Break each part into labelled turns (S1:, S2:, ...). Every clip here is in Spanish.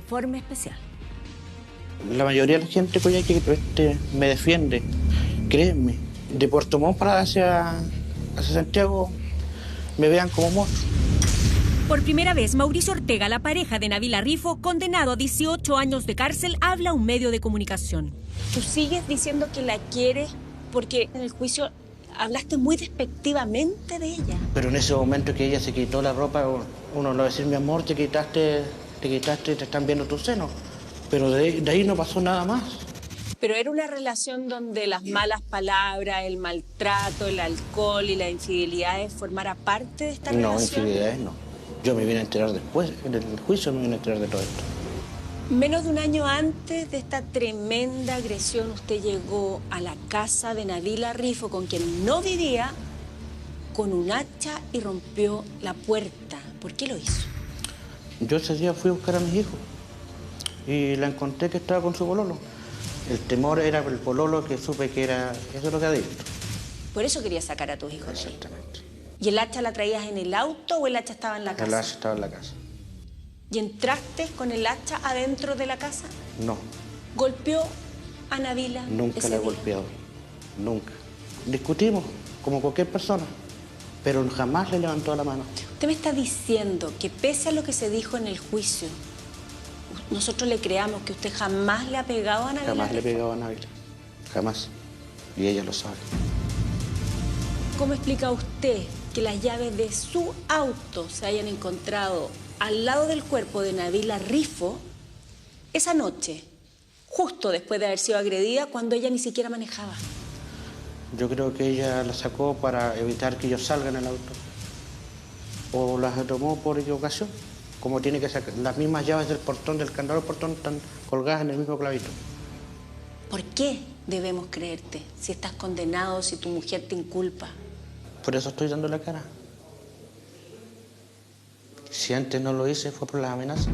S1: Informe especial.
S2: La mayoría de la gente que me defiende, créeme, de Puerto Montt para hacia Santiago me vean como monstruo.
S1: Por primera vez, Mauricio Ortega, la pareja de Nabila Rifo, condenado a 18 años de cárcel, habla a un medio de comunicación.
S3: Tú sigues diciendo que la quieres porque en el juicio hablaste muy despectivamente de ella.
S2: Pero en ese momento que ella se quitó la ropa, uno le va a decir, mi amor, te quitaste, te están viendo tus senos. Pero de ahí no pasó nada más.
S3: Pero era una relación donde las malas palabras, el maltrato, el alcohol y las infidelidades formara parte de esta relación.
S2: No, infidelidades no. Yo me vine a enterar después, en el juicio me vine a enterar de todo esto.
S3: Menos de un año antes de esta tremenda agresión, usted llegó a la casa de Nabila Rifo, con quien no vivía, con un hacha y rompió la puerta. ¿Por qué lo hizo?
S2: Yo ese día fui a buscar a mis hijos y la encontré que estaba con su pololo. El temor era el pololo, que supe que era... Eso es lo que ha dicho.
S3: Por eso quería sacar a tus hijos.
S2: Exactamente.
S3: ¿Y el hacha la traías en el auto o el hacha estaba en la casa?
S2: El hacha estaba en la casa.
S3: ¿Y entraste con el hacha adentro de la casa?
S2: No.
S3: ¿Golpeó a Nabila?
S2: Nunca la he golpeado. Nunca. Discutimos, como cualquier persona, pero jamás le levantó la mano.
S3: Usted me está diciendo que pese a lo que se dijo en el juicio, nosotros le creamos que usted jamás le ha pegado a Nabila.
S2: Jamás le he pegado a Nabila. Jamás. Y ella lo sabe.
S3: ¿Cómo explica usted que las llaves de su auto se hayan encontrado al lado del cuerpo de Nabila Rifo esa noche, justo después de haber sido agredida, cuando ella ni siquiera manejaba?
S2: Yo creo que ella la sacó para evitar que yo salga en el auto. O las tomó por equivocación. Como tiene que sacar. Las mismas llaves del portón, del candado del portón, están colgadas en el mismo clavito.
S3: ¿Por qué debemos creerte si estás condenado, si tu mujer te inculpa?
S2: Por eso estoy dando la cara. Si antes no lo hice, fue por las amenazas.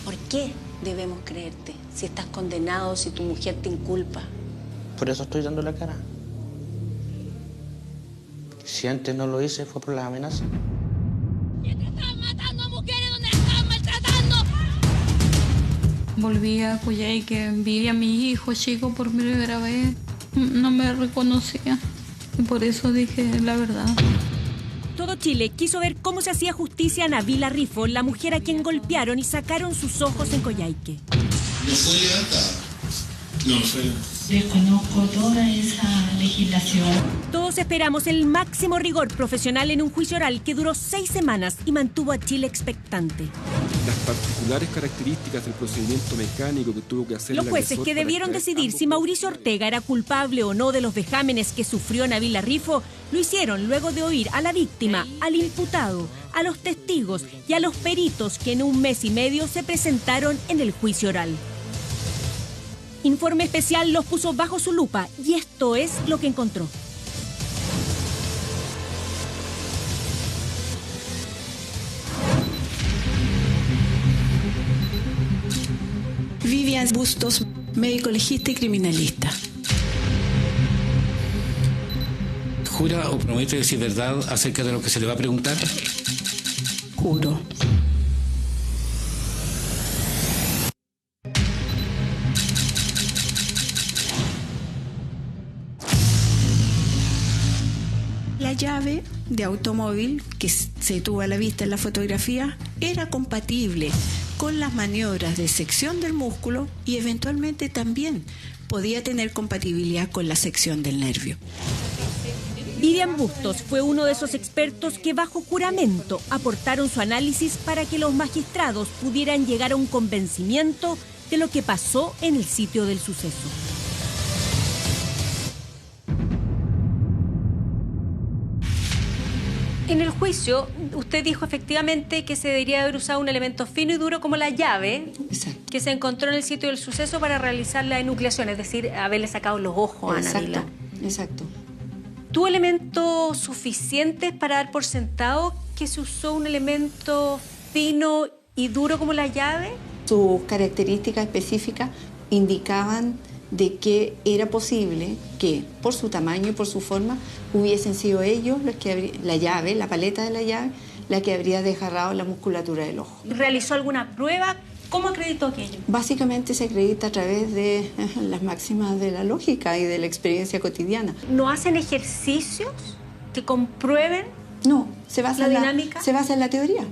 S3: ¿Por qué debemos creerte si estás condenado, si tu mujer te inculpa?
S2: Por eso estoy dando la cara. Si antes no lo hice, fue por las amenazas.
S4: Mientras estaban matando a mujeres, donde las estaban maltratando.
S5: Volví a Coyhaique, vi a mi hijo chico por primera vez. No me reconocía y por eso dije la verdad.
S1: Todo Chile quiso ver cómo se hacía justicia a Nabila Rifo, la mujer a quien golpearon y sacaron sus ojos en Coyhaique.
S6: No fue levantada. No fue.
S7: Desconozco toda esa legislación.
S1: Todos esperamos el máximo rigor profesional en un juicio oral que duró 6 semanas y mantuvo a Chile expectante.
S8: Las particulares características del procedimiento mecánico que tuvo que hacer
S1: Los
S8: el
S1: jueces
S8: agresor
S1: que
S8: para
S1: debieron
S8: extraer
S1: decidir
S8: ambos
S1: si Mauricio Ortega era culpable o no de los vejámenes que sufrió Nabila Rifo, lo hicieron luego de oír a la víctima, al imputado, a los testigos y a los peritos que en un mes y medio se presentaron en el juicio oral. Informe especial los puso bajo su lupa y esto es lo que encontró.
S7: Vivian Bustos, médico legista y criminalista.
S9: ¿Jura o promete decir verdad acerca de lo que se le va a preguntar?
S7: Juro. La llave de automóvil que se tuvo a la vista en la fotografía era compatible con las maniobras de sección del músculo y eventualmente también podía tener compatibilidad con la sección del nervio.
S1: Vivian Bustos fue uno de esos expertos que bajo juramento aportaron su análisis para que los magistrados pudieran llegar a un convencimiento de lo que pasó en el sitio del suceso. En el juicio, usted dijo efectivamente que se debería haber usado un elemento fino y duro como la llave.
S7: Exacto.
S1: Que se encontró en el sitio del suceso para realizar la enucleación, es decir, haberle sacado los ojos a Nabila.
S7: Exacto.
S1: ¿Tuvo elementos suficientes para dar por sentado que se usó un elemento fino y duro como la llave?
S10: Sus características específicas
S7: indicaban de que era posible que, por su tamaño y por su forma, hubiesen sido ellos los que la llave, la paleta de la llave, la que habría desgarrado la musculatura del ojo.
S3: ¿Realizó alguna prueba? ¿Cómo acreditó aquello?
S7: Básicamente se acredita a través de las máximas de la lógica y de la experiencia cotidiana.
S3: ¿No hacen ejercicios que comprueben
S7: No, se basa
S3: la dinámica?
S7: Se basa en la teoría.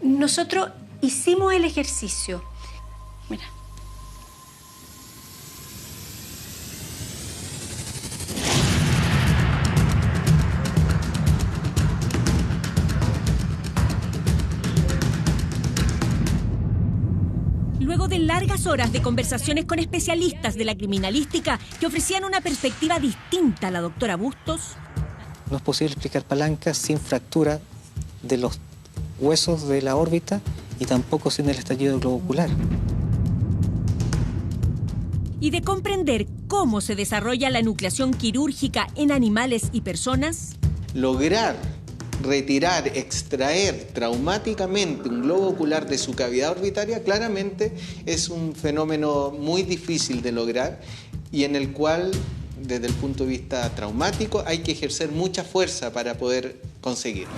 S3: Nosotros hicimos el ejercicio. Mira.
S1: Luego de largas horas de conversaciones con especialistas de la criminalística que ofrecían una perspectiva distinta a la doctora Bustos,
S10: no es posible explicar palancas sin fractura de los huesos de la órbita y tampoco sin el estallido del globo ocular.
S1: y de comprender cómo se desarrolla la nucleación quirúrgica en animales y personas,
S11: lograr retirar, extraer traumáticamente un globo ocular de su cavidad orbitaria, claramente es un fenómeno muy difícil de lograr y en el cual, desde el punto de vista traumático, hay que ejercer mucha fuerza para poder conseguirlo.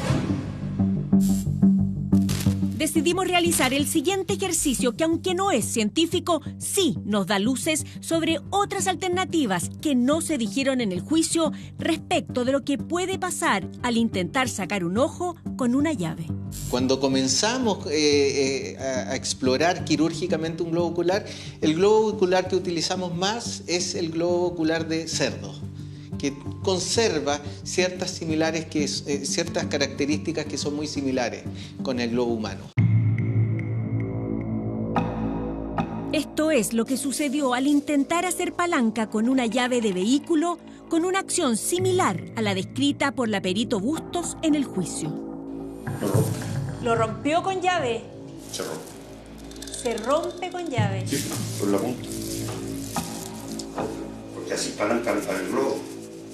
S1: Decidimos realizar el siguiente ejercicio que, aunque no es científico, sí nos da luces sobre otras alternativas que no se dijeron en el juicio respecto de lo que puede pasar al intentar sacar un ojo con una llave.
S11: Cuando comenzamos a explorar quirúrgicamente un globo ocular, el globo ocular que utilizamos más es el globo ocular de cerdo, que conserva ciertas características que son muy similares con el globo humano.
S1: Esto es lo que sucedió al intentar hacer palanca con una llave de vehículo con una acción similar a la descrita por la perito Bustos en el juicio.
S3: ¿Lo rompió con llave?
S6: Se rompe.
S3: Se rompe con llave.
S6: Sí, por la punta. Porque así palanca al globo.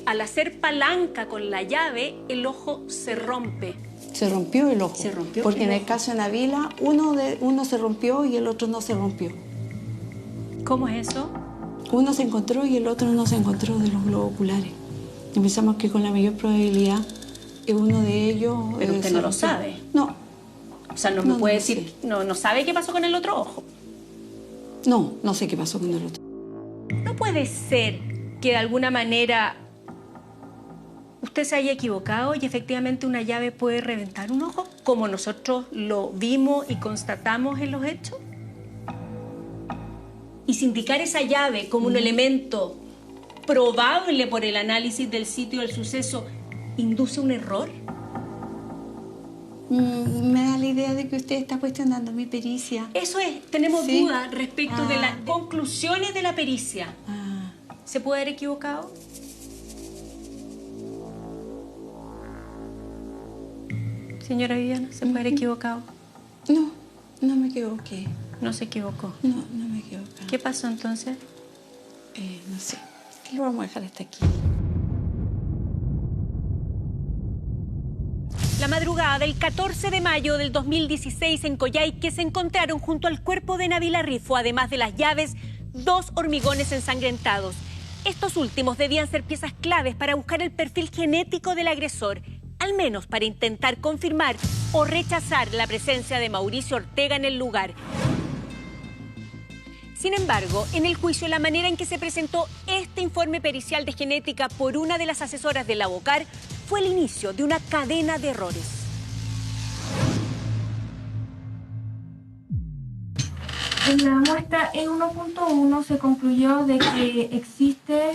S3: Al hacer palanca con la llave, el ojo se rompe.
S7: Se rompió el ojo.
S3: Se rompió
S7: porque
S3: el
S7: en el
S3: ojo.
S7: caso de Nabila, uno se rompió y el otro no se rompió.
S3: ¿Cómo es eso?
S7: Uno se encontró y el otro no se encontró de los globos oculares. Y pensamos que con la mayor probabilidad uno de ellos...
S3: Pero usted no lo sabe.
S7: No.
S3: O sea, no me puede decir, no sabe qué pasó con el otro ojo.
S7: No sé qué pasó con el otro.
S3: No puede ser que de alguna manera usted se haya equivocado y efectivamente una llave puede reventar un ojo, como nosotros lo vimos y constatamos en los hechos. Y sin indicar esa llave como un elemento probable por el análisis del sitio del suceso, ¿induce un error?
S7: Me da la idea de que usted está cuestionando mi pericia.
S3: Eso es, tenemos
S7: ¿Sí?
S3: dudas respecto de las conclusiones de la pericia. ¿Se puede haber equivocado? Señora Viviana, ¿se puede haber equivocado?
S7: No me equivoqué.
S3: No se equivocó.
S7: No me equivoqué.
S3: ¿Qué pasó entonces?
S7: No sé. Lo vamos a dejar hasta aquí.
S1: La madrugada del 14 de mayo del 2016 en Coyhaique se encontraron junto al cuerpo de Nabila Rifo, además de las llaves, 2 hormigones ensangrentados. Estos últimos debían ser piezas claves para buscar el perfil genético del agresor, al menos para intentar confirmar o rechazar la presencia de Mauricio Ortega en el lugar. Sin embargo, en el juicio, la manera en que se presentó este informe pericial de genética por una de las asesoras del Abocar fue el inicio de una cadena de errores.
S12: En la muestra E1.1 se concluyó de que existe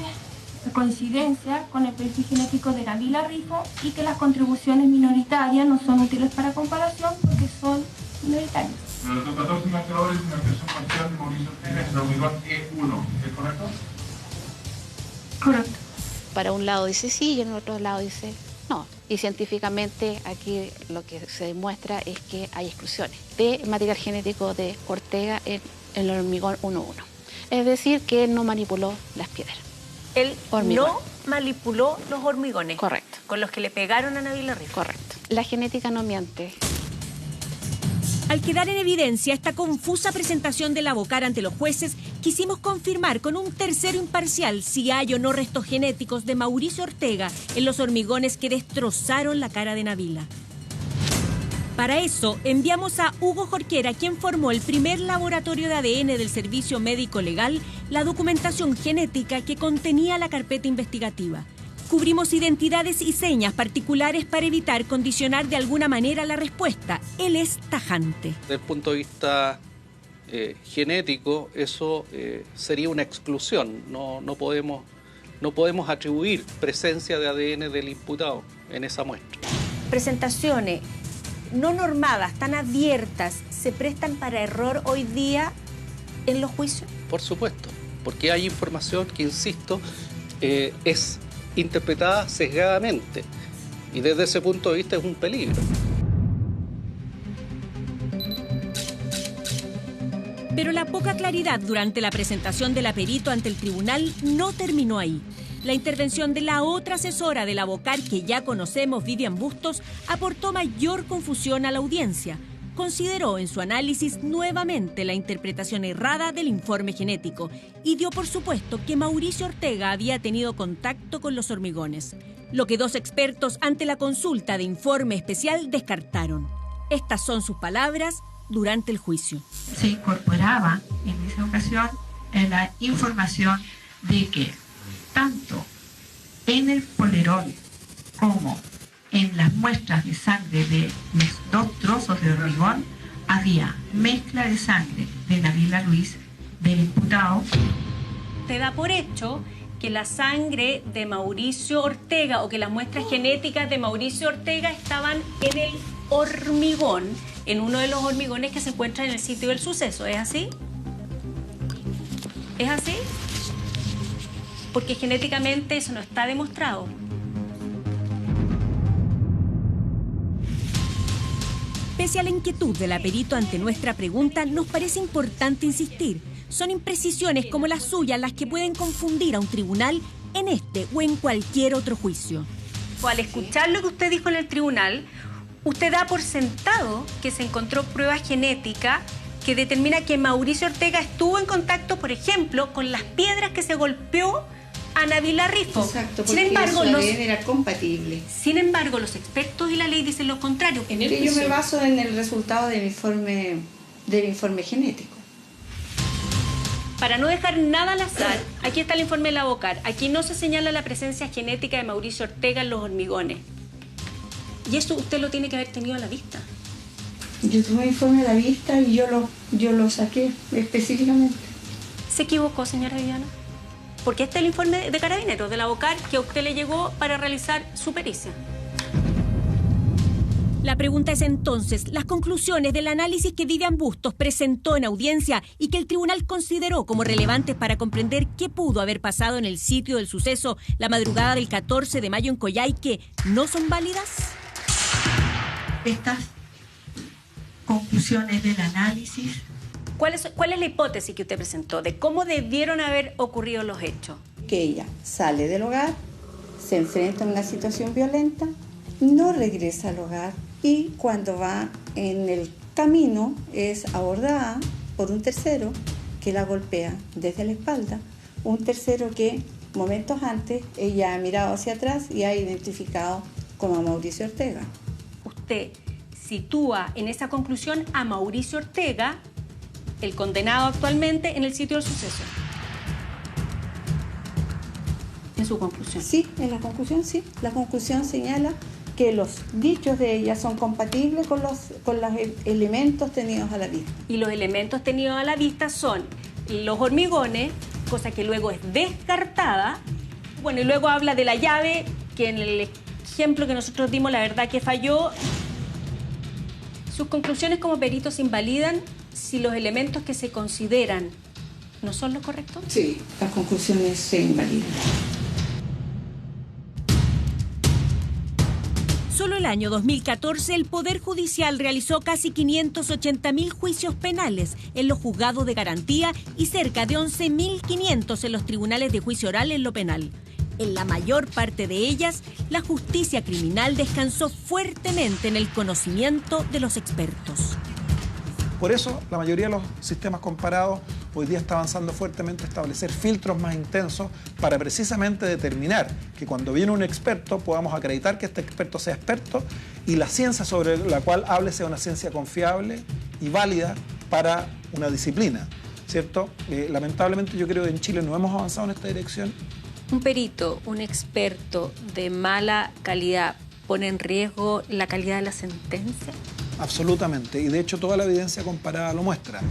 S12: coincidencia con el perfil genético de Nabila Rifo y que las contribuciones minoritarias no son útiles para comparación porque son minoritarias.
S13: Pero los 14 marcadores de una expresión parcial de Mauricio Ortega es el hormigón E1, ¿es correcto?
S12: Correcto.
S14: Para un lado dice sí y en el otro lado dice no. Y científicamente aquí lo que se demuestra es que hay exclusiones de material genético de Ortega en el hormigón 1.1. Es decir, que él no manipuló las piedras.
S3: Él
S14: Hormigón.
S3: no manipuló los hormigones.
S14: Correcto.
S3: Con los que le pegaron a Nabila Rifo.
S14: Correcto. La genética no miente.
S1: Al quedar en evidencia esta confusa presentación del Abocar ante los jueces, quisimos confirmar con un tercero imparcial si hay o no restos genéticos de Mauricio Ortega en los hormigones que destrozaron la cara de Nabila. Para eso, enviamos a Hugo Jorquera, quien formó el primer laboratorio de ADN del Servicio Médico Legal, la documentación genética que contenía la carpeta investigativa. Cubrimos identidades y señas particulares para evitar condicionar de alguna manera la respuesta. Él es tajante.
S15: Desde el punto de vista genético, eso sería una exclusión. No podemos atribuir presencia de ADN del imputado en esa muestra.
S3: Presentaciones no normadas, tan abiertas, ¿se prestan para error hoy día en los juicios?
S15: Por supuesto, porque hay información que, insisto, es interpretada sesgadamente y desde ese punto de vista es un peligro.
S1: Pero la poca claridad durante la presentación del perito ante el tribunal no terminó ahí. La intervención de la otra asesora de la vocal que ya conocemos, Vivian Bustos, aportó mayor confusión a la audiencia. Consideró en su análisis nuevamente la interpretación errada del informe genético y dio por supuesto que Mauricio Ortega había tenido contacto con los hormigones, lo que dos expertos ante la consulta de informe especial descartaron. Estas son sus palabras durante el juicio.
S16: Se incorporaba en esa ocasión la información de que tanto en el polerón como en las muestras de sangre de los dos trozos de hormigón había mezcla de sangre de Nabila Ruiz, del imputado.
S3: ¿Te da por hecho que la sangre de Mauricio Ortega o que las muestras genéticas de Mauricio Ortega estaban en el hormigón, en uno de los hormigones que se encuentra en el sitio del suceso? ¿Es así? ¿Es así? Porque genéticamente eso no está demostrado.
S1: Pese a la inquietud del perito ante nuestra pregunta, nos parece importante insistir. Son imprecisiones como las suyas las que pueden confundir a un tribunal en este o en cualquier otro juicio.
S3: Al escuchar lo que usted dijo en el tribunal, usted da por sentado que se encontró prueba genética que determina que Mauricio Ortega estuvo en contacto, por ejemplo, con las piedras que se golpeó a Nabila Rifo.
S7: Exacto, porque su ADN era compatible.
S3: Sin embargo, los expertos y la ley dicen lo contrario.
S7: En el juicio, yo me baso en el resultado del informe genético.
S3: Para no dejar nada al azar, aquí está el informe de la vocal. Aquí no se señala la presencia genética de Mauricio Ortega en los hormigones. Y eso usted lo tiene que haber tenido a la vista.
S7: Yo tuve el informe a la vista y yo lo saqué específicamente.
S3: ¿Se equivocó, señora Viviana? Porque este es el informe de Carabineros, de la vocal, que a usted le llegó para realizar su pericia.
S1: La pregunta es entonces, las conclusiones del análisis que Vivian Bustos presentó en audiencia y que el tribunal consideró como relevantes para comprender qué pudo haber pasado en el sitio del suceso la madrugada del 14 de mayo en Coyhaique, ¿no son válidas?
S16: Estas conclusiones del análisis.
S3: ¿Cuál es la hipótesis que usted presentó de cómo debieron haber ocurrido los hechos?
S7: Que ella sale del hogar, se enfrenta a una situación violenta, no regresa al hogar y cuando va en el camino es abordada por un tercero que la golpea desde la espalda, un tercero que momentos antes ella ha mirado hacia atrás y ha identificado como a Mauricio Ortega.
S3: Usted sitúa en esa conclusión a Mauricio Ortega, el condenado actualmente, en el sitio del suceso. ¿En su conclusión?
S7: Sí, en la conclusión sí. La conclusión señala que los dichos de ella son compatibles con los elementos tenidos a la vista.
S3: Y los elementos tenidos a la vista son los hormigones, cosa que luego es descartada. Bueno, y luego habla de la llave, que en el ejemplo que nosotros dimos, la verdad que falló. Sus conclusiones como peritos invalidan si los elementos que se consideran no son los correctos.
S7: Sí, las conclusiones se invalidan.
S1: Solo el año 2014 el Poder Judicial realizó casi 580.000 juicios penales en los juzgados de garantía y cerca de 11.500 en los tribunales de juicio oral en lo penal. En la mayor parte de ellas, la justicia criminal descansó fuertemente en el conocimiento de los expertos.
S17: Por eso, la mayoría de los sistemas comparados hoy día está avanzando fuertemente a establecer filtros más intensos para precisamente determinar que cuando viene un experto podamos acreditar que este experto sea experto y la ciencia sobre la cual hable sea una ciencia confiable y válida para una disciplina, ¿cierto? Lamentablemente yo creo que en Chile no hemos avanzado en esta dirección.
S3: ¿Un perito, un experto de mala calidad pone en riesgo la calidad de la sentencia?
S17: Absolutamente, y de hecho toda la evidencia comparada lo muestra.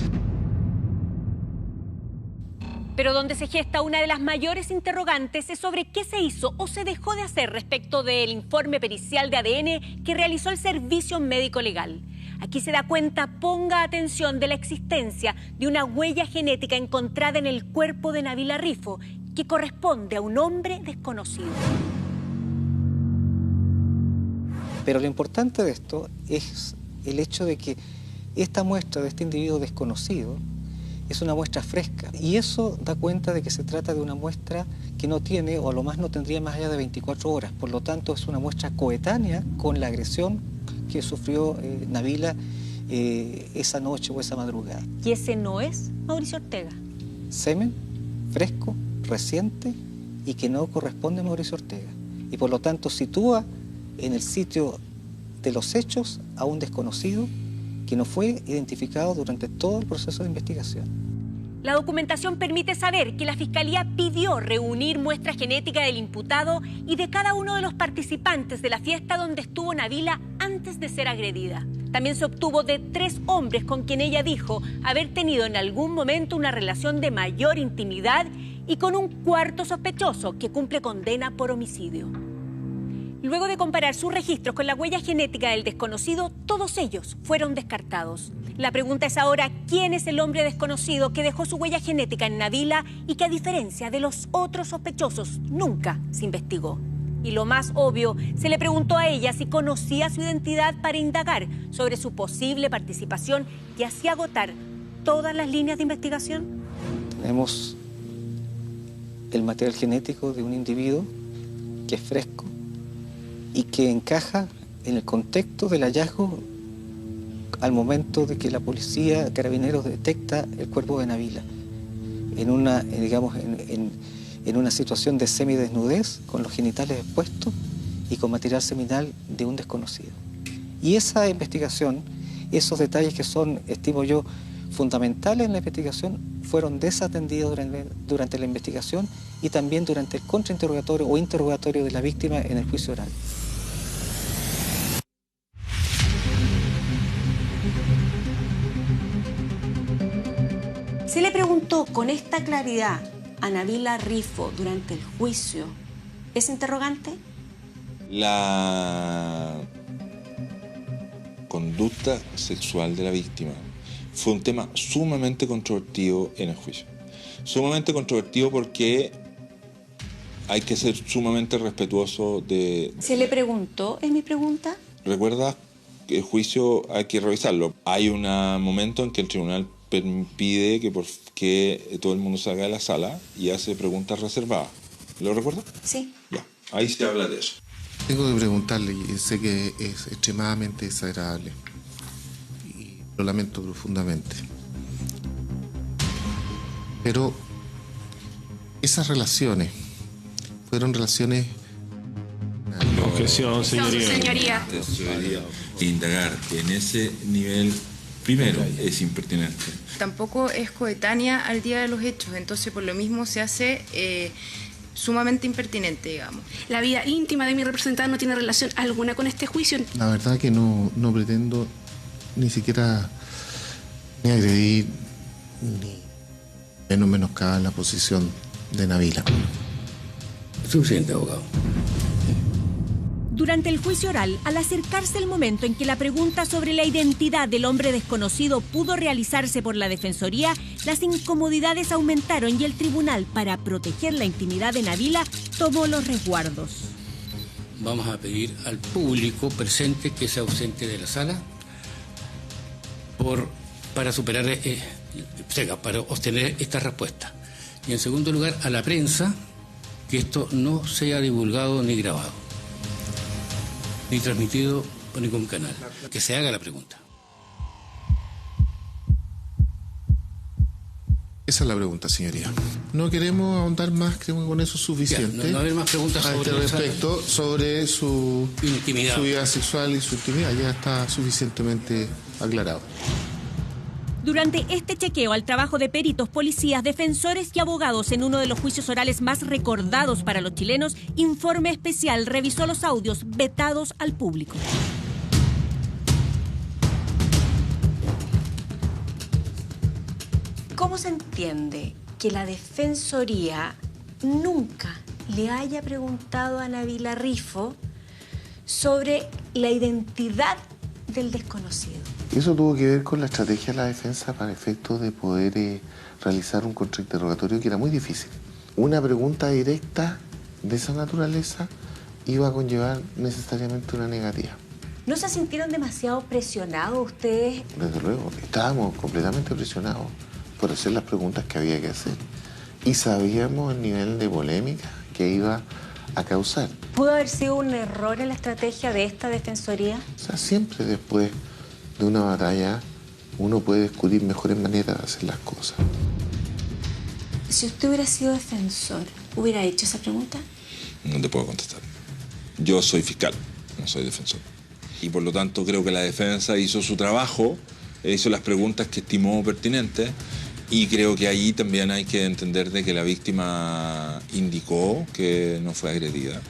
S1: Pero donde se gesta una de las mayores interrogantes es sobre qué se hizo o se dejó de hacer respecto del informe pericial de ADN que realizó el Servicio Médico Legal. Aquí se da cuenta, ponga atención, de la existencia de una huella genética encontrada en el cuerpo de Nabila Rifo, que corresponde a un hombre desconocido.
S10: Pero lo importante de esto es el hecho de que esta muestra de este individuo desconocido es una muestra fresca. Y eso da cuenta de que se trata de una muestra que no tiene, o a lo más no tendría más allá de 24 horas. Por lo tanto, es una muestra coetánea con la agresión que sufrió Nabila esa noche o esa madrugada.
S1: ¿Y ese no es Mauricio Ortega?
S10: Semen, fresco, reciente y que no corresponde a Mauricio Ortega. Y por lo tanto sitúa en el sitio de los hechos a un desconocido que no fue identificado durante todo el proceso de investigación.
S1: La documentación permite saber que la Fiscalía pidió reunir muestras genéticas del imputado y de cada uno de los participantes de la fiesta donde estuvo Nabila antes de ser agredida. También se obtuvo de 3 hombres con quien ella dijo haber tenido en algún momento una relación de mayor intimidad y con un cuarto sospechoso que cumple condena por homicidio. Luego de comparar sus registros con la huella genética del desconocido, todos ellos fueron descartados. La pregunta es ahora, ¿quién es el hombre desconocido que dejó su huella genética en Nabila y que, a diferencia de los otros sospechosos, nunca se investigó? Y lo más obvio, se le preguntó a ella si conocía su identidad para indagar sobre su posible participación y así agotar todas las líneas de investigación.
S10: Tenemos el material genético de un individuo que es fresco y que encaja en el contexto del hallazgo al momento de que la policía, Carabineros, detecta el cuerpo de Nabila en una, digamos, en una situación de semidesnudez, con los genitales expuestos y con material seminal de un desconocido. Y esa investigación, esos detalles que son, estimo yo, fundamentales en la investigación, fueron desatendidos durante la investigación y también durante el contrainterrogatorio o interrogatorio de la víctima en el juicio oral.
S3: Se le preguntó con esta claridad a Nabila Rifo durante el juicio ese interrogante.
S18: La conducta sexual de la víctima fue un tema sumamente controvertido en el juicio. Sumamente controvertido porque hay que ser sumamente respetuoso de...
S3: Se le preguntó, es mi pregunta.
S18: ¿Recuerdas? El juicio hay que revisarlo. Hay un momento en que el tribunal pide que todo el mundo salga de la sala y hace preguntas reservadas. ¿Lo recuerdas?
S3: Sí.
S18: Ya, ahí se habla de eso.
S19: Tengo que preguntarle, y sé que es extremadamente desagradable y lo lamento profundamente, pero esas relaciones fueron relaciones...
S20: Objeción, señoría.
S18: Señoría. Indagar en ese nivel, primero, es impertinente.
S21: Tampoco es coetánea al día de los hechos, entonces por lo mismo se hace sumamente impertinente, digamos.
S22: La vida íntima de mi representante no tiene relación alguna con este juicio.
S19: La verdad que no pretendo ni siquiera ni agredir ni menoscabar la posición de Nabila.
S9: Suficiente, abogado.
S1: Durante el juicio oral, al acercarse el momento en que la pregunta sobre la identidad del hombre desconocido pudo realizarse por la Defensoría, las incomodidades aumentaron y el tribunal, para proteger la intimidad de Nabila, tomó los resguardos.
S9: Vamos a pedir al público presente que se ausente de la sala para superar, para obtener esta respuesta. Y en segundo lugar, a la prensa, que esto no sea divulgado ni grabado, ni transmitido por ningún canal. Que se haga la pregunta.
S19: Esa es la pregunta, señoría. No queremos ahondar más, creo que con eso es suficiente.
S9: No haber más preguntas
S19: sobre respecto sobre su
S9: intimidad,
S19: su vida sexual y su intimidad. Ya está suficientemente aclarado.
S1: Durante este chequeo al trabajo de peritos, policías, defensores y abogados en uno de los juicios orales más recordados para los chilenos, Informe Especial revisó los audios vetados al público.
S3: ¿Cómo se entiende que la Defensoría nunca le haya preguntado a Nabila Rifo sobre la identidad del desconocido?
S19: Eso tuvo que ver con la estrategia de la defensa para efectos de poder realizar un contrainterrogatorio que era muy difícil. Una pregunta directa de esa naturaleza iba a conllevar necesariamente una negativa.
S3: ¿No se sintieron demasiado presionados ustedes?
S19: Desde luego, estábamos completamente presionados por hacer las preguntas que había que hacer. Y sabíamos el nivel de polémica que iba a causar.
S3: ¿Pudo haber sido un error en la estrategia de esta Defensoría?
S19: O sea, siempre después de una batalla uno puede descubrir mejores maneras de hacer las cosas.
S3: Si usted hubiera sido defensor, ¿hubiera hecho esa pregunta?
S18: No te puedo contestar. Yo soy fiscal, no soy defensor. Y por lo tanto creo que la defensa hizo su trabajo, hizo las preguntas que estimó pertinentes, y creo que ahí también hay que entender de que la víctima indicó que no fue agredida.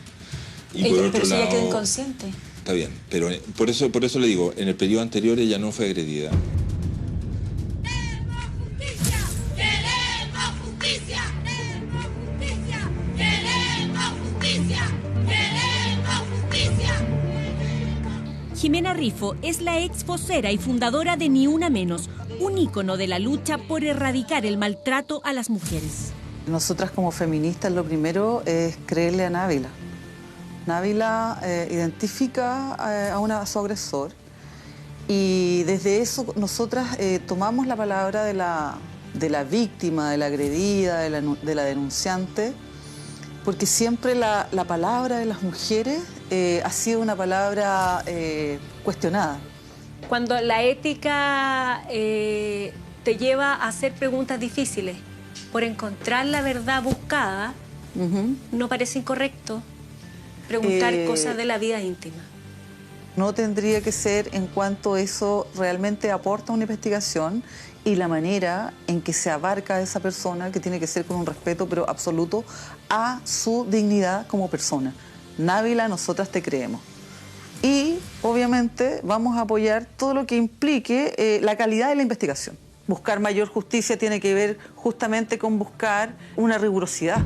S18: Y por otro lado,
S3: ella quedó inconsciente.
S18: Está bien, pero por eso le digo, en el periodo anterior ella no fue agredida.
S1: Jimena Rifo es la ex vocera y fundadora de Ni Una Menos, un ícono de la lucha por erradicar el maltrato a las mujeres.
S2: Nosotras como feministas lo primero es creerle a Nabila. Nabila identifica a su agresor y desde eso nosotras tomamos la palabra de la víctima, de la agredida, de la denunciante, porque siempre la palabra de las mujeres ha sido una palabra cuestionada.
S3: Cuando la ética te lleva a hacer preguntas difíciles por encontrar la verdad buscada, ¿no parece incorrecto preguntar cosas de la vida íntima?
S2: No tendría que ser en cuanto eso realmente aporta una investigación y la manera en que se abarca a esa persona, que tiene que ser con un respeto pero absoluto a su dignidad como persona. Nabila, nosotras te creemos. Y obviamente vamos a apoyar todo lo que implique la calidad de la investigación. Buscar mayor justicia tiene que ver justamente con buscar una rigurosidad.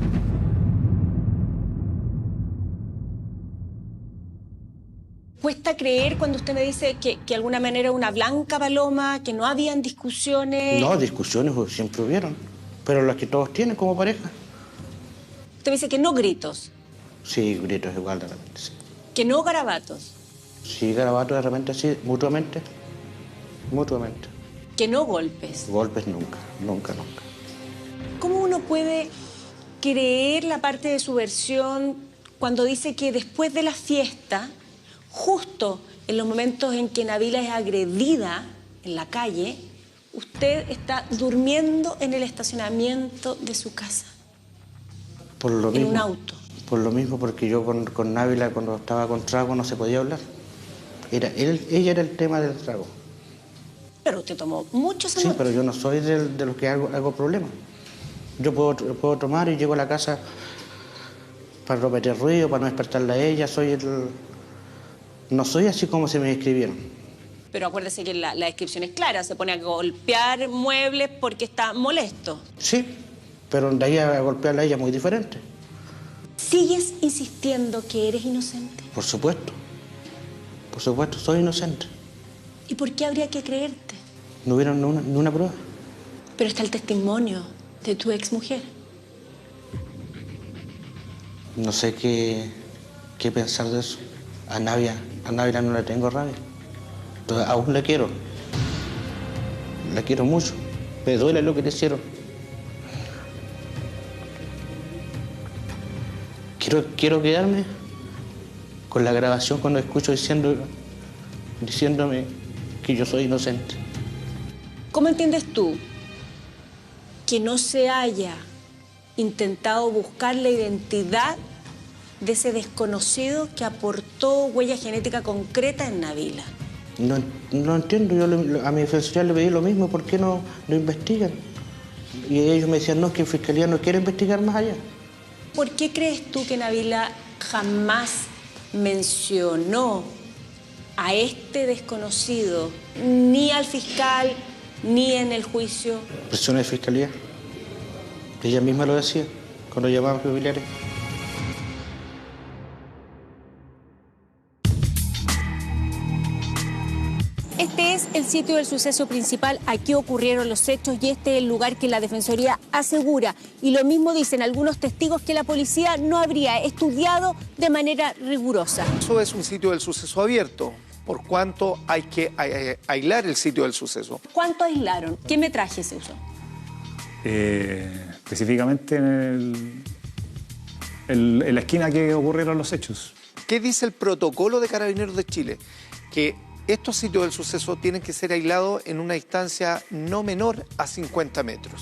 S3: ¿Cuesta creer cuando usted me dice que de alguna manera una blanca paloma, que no habían discusiones?
S6: No, discusiones siempre hubieron, pero las que todos tienen como pareja.
S3: Usted me dice que no gritos.
S6: Sí, gritos igual de repente, sí.
S3: Que no garabatos.
S6: Sí, garabatos de repente sí, mutuamente. Mutuamente.
S3: Que no golpes.
S6: Golpes nunca, nunca, nunca.
S3: ¿Cómo uno puede creer la parte de su versión cuando dice que después de la fiesta, justo en los momentos en que Nabila es agredida en la calle, usted está durmiendo en el estacionamiento de su casa?
S6: Por lo mismo,
S3: en un auto.
S6: Por lo mismo, porque yo con Nabila cuando estaba con trago no se podía hablar. Ella era el tema del trago.
S3: Pero usted tomó muchos
S6: Sí, pero yo no soy de los que hago problemas. Yo puedo tomar y llego a la casa para no meter ruido, para no despertarla a ella. No soy así como se me describieron.
S3: Pero acuérdese que la descripción es clara. Se pone a golpear muebles porque está molesto.
S6: Sí, pero de ahí a golpearla a ella es muy diferente.
S3: ¿Sigues insistiendo que eres inocente?
S6: Por supuesto. Por supuesto, soy inocente.
S3: ¿Y por qué habría que creerte?
S6: No hubiera ni una prueba.
S3: Pero está el testimonio de tu exmujer.
S6: No sé qué pensar de eso. A Nabila no le tengo rabia. Entonces, aún la quiero. La quiero mucho. Me duele lo que le hicieron. Quiero quedarme con la grabación cuando escucho diciéndome que yo soy inocente.
S3: ¿Cómo entiendes tú que no se haya intentado buscar la identidad de ese desconocido que aportó huella genética concreta en Nabila?
S6: No entiendo, yo a mi defensoría le pedí lo mismo, ¿por qué no lo investigan? Y ellos me decían, no, es que la Fiscalía no quiere investigar más allá.
S3: ¿Por qué crees tú que Nabila jamás mencionó a este desconocido, ni al fiscal, ni en el juicio?
S6: Presiones de Fiscalía. Ella misma lo decía, cuando llamaban familiares.
S1: Este es el sitio del suceso principal, aquí ocurrieron los hechos y este es el lugar que la Defensoría asegura. Y lo mismo dicen algunos testigos, que la policía no habría estudiado de manera rigurosa.
S4: Eso es un sitio del suceso abierto, por cuanto hay que aislar el sitio del suceso.
S3: ¿Cuánto aislaron? ¿Qué metraje se usó?
S20: Específicamente en la esquina que ocurrieron los hechos.
S4: ¿Qué dice el protocolo de Carabineros de Chile? Que estos sitios del suceso tienen que ser aislados en una distancia no menor a 50 metros.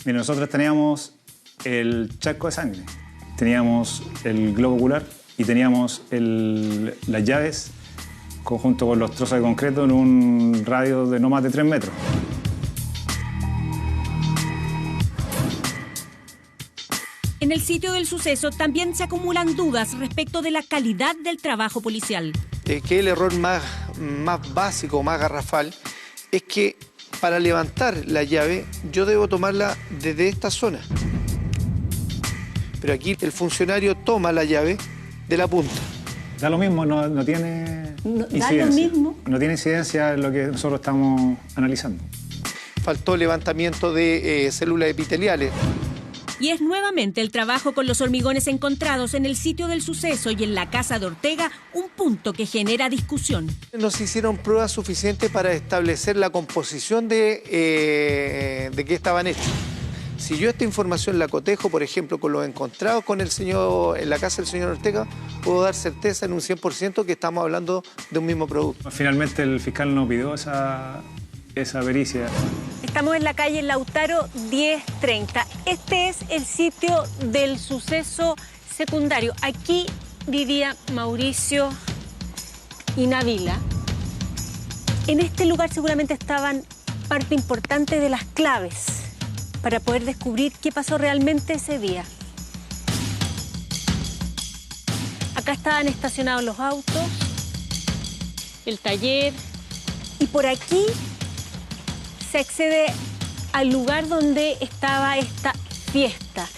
S20: Mira, nosotros teníamos el charco de sangre, teníamos el globo ocular y teníamos las llaves junto con los trozos de concreto en un radio de no más de 3 metros.
S1: En el sitio del suceso también se acumulan dudas respecto de la calidad del trabajo policial.
S4: Que el error más básico, más garrafal, es que para levantar la llave yo debo tomarla desde esta zona. Pero aquí el funcionario toma la llave de la punta.
S20: Da lo mismo, no tiene incidencia.
S3: ¿Da lo mismo?
S20: No tiene incidencia en lo que nosotros estamos analizando.
S4: Faltó levantamiento de células epiteliales.
S1: Y es nuevamente el trabajo con los hormigones encontrados en el sitio del suceso y en la casa de Ortega un punto que genera discusión.
S4: No se hicieron pruebas suficientes para establecer la composición de qué estaban hechos. Si yo esta información la cotejo, por ejemplo, con los encontrados con el señor en la casa del señor Ortega, puedo dar certeza en un 100% que estamos hablando de un mismo producto.
S20: Finalmente el fiscal no pidió esa pericia.
S1: Estamos en la calle Lautaro 1030. Este es el sitio del suceso secundario. Aquí vivía Mauricio y Nabila. En este lugar seguramente estaban parte importante de las claves para poder descubrir qué pasó realmente ese día. Acá estaban estacionados los autos, el taller, y por aquí se accede al lugar donde estaba esta fiesta.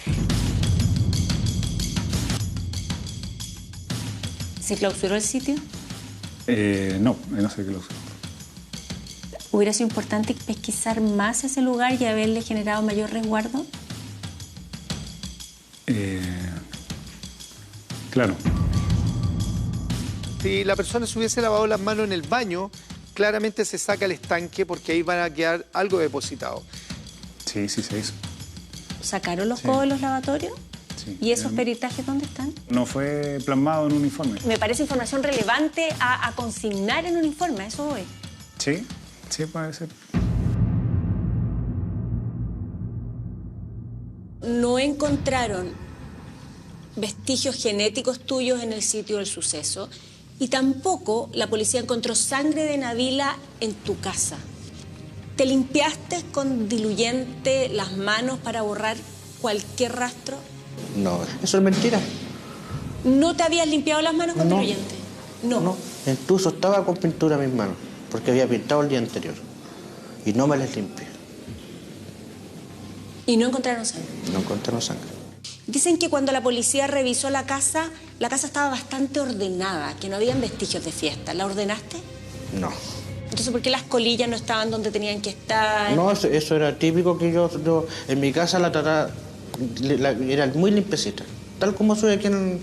S3: ¿Se clausuró el sitio?
S20: No se clausuró.
S3: ¿Hubiera sido importante pesquisar más ese lugar y haberle generado mayor resguardo?
S20: Claro.
S4: Si la persona se hubiese lavado las manos en el baño, claramente se saca el estanque porque ahí van a quedar algo depositado.
S20: Sí, se hizo.
S3: ¿Sacaron los codos de los lavatorios?
S20: Sí.
S3: ¿Y esos peritajes dónde están?
S20: No fue plasmado en un informe.
S3: Me parece información relevante a consignar en un informe, a eso voy.
S20: Sí, puede ser.
S3: No encontraron vestigios genéticos tuyos en el sitio del suceso y tampoco la policía encontró sangre de Nabila en tu casa. ¿Te limpiaste con diluyente las manos para borrar cualquier rastro?
S6: No, eso es mentira.
S3: ¿No te habías limpiado las manos con diluyente?
S6: No, incluso estaba con pintura en mis manos, porque había pintado el día anterior. Y no me las limpié.
S3: ¿Y no encontraron sangre?
S6: No encontraron sangre.
S3: Dicen que cuando la policía revisó la casa estaba bastante ordenada, que no habían vestigios de fiesta. ¿La ordenaste?
S6: No.
S3: Entonces, ¿por qué las colillas no estaban donde tenían que estar?
S6: No, eso era típico que yo en mi casa la trataba, era muy limpiecita. Tal como soy aquí en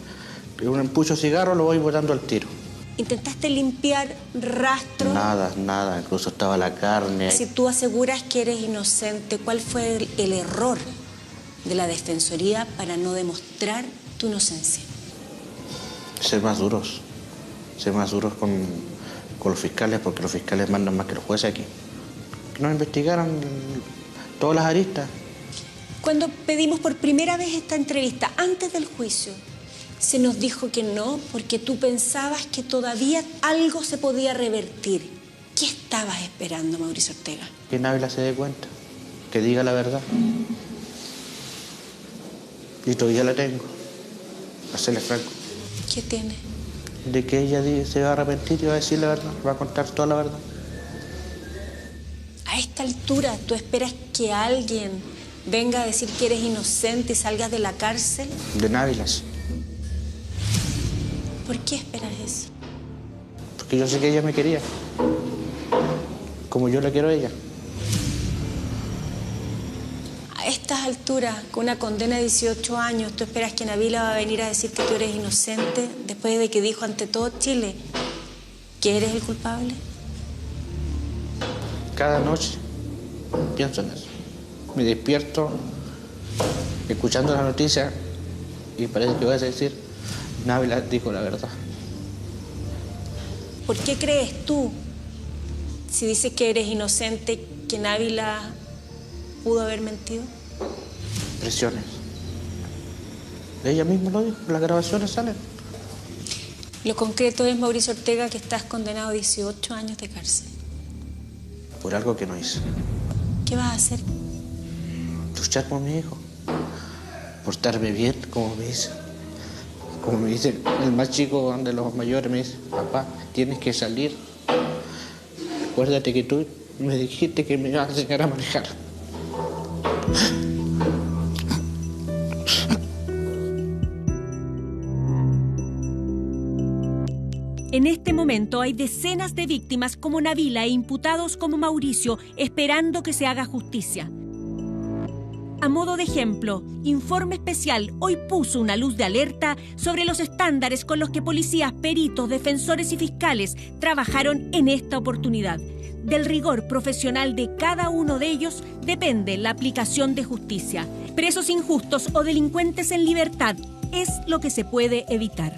S6: un pucho de cigarro, lo voy botando al tiro.
S3: ¿Intentaste limpiar rastros?
S6: Nada, incluso estaba la carne.
S3: Si tú aseguras que eres inocente, ¿cuál fue el error de la Defensoría para no demostrar tu inocencia?
S6: Ser más duros con los fiscales, porque los fiscales mandan más que los jueces aquí. Que nos investigaran todas las aristas.
S3: Cuando pedimos por primera vez esta entrevista, antes del juicio, se nos dijo que no, porque tú pensabas que todavía algo se podía revertir. ¿Qué estabas esperando, Mauricio Ortega?
S6: Que Návila se dé cuenta, que diga la verdad. Y todavía la tengo, para serle franco.
S3: ¿Qué tiene?
S6: De que ella se va a arrepentir y va a decir la verdad, va a contar toda la verdad.
S3: A esta altura, ¿tú esperas que alguien venga a decir que eres inocente y salgas de la cárcel?
S6: De Návila, sí.
S3: ¿Por qué esperas eso?
S6: Porque yo sé que ella me quería, como yo la quiero a ella.
S3: A estas alturas, con una condena de 18 años, ¿tú esperas que Návila va a venir a decir que tú eres inocente después de que dijo ante todo Chile que eres el culpable?
S6: Cada noche pienso en eso. Me despierto escuchando la noticia y parece que voy a decir, Návila dijo la verdad.
S3: ¿Por qué crees tú, si dices que eres inocente, que Návila pudo haber mentido?
S6: Presiones. Ella misma lo dijo, las grabaciones salen.
S3: Lo concreto es, Mauricio Ortega, que estás condenado a 18 años de cárcel.
S6: Por algo que no hice.
S3: ¿Qué vas a hacer?
S6: Luchar por mi hijo. Portarme bien, como me dice. Como me dice el más chico de los mayores, me dice, papá, tienes que salir. Acuérdate que tú me dijiste que me ibas a enseñar a manejar.
S1: En este momento hay decenas de víctimas como Návila e imputados como Mauricio esperando que se haga justicia. A modo de ejemplo, Informe Especial hoy puso una luz de alerta sobre los estándares con los que policías, peritos, defensores y fiscales trabajaron en esta oportunidad. Del rigor profesional de cada uno de ellos depende la aplicación de justicia. Presos injustos o delincuentes en libertad es lo que se puede evitar.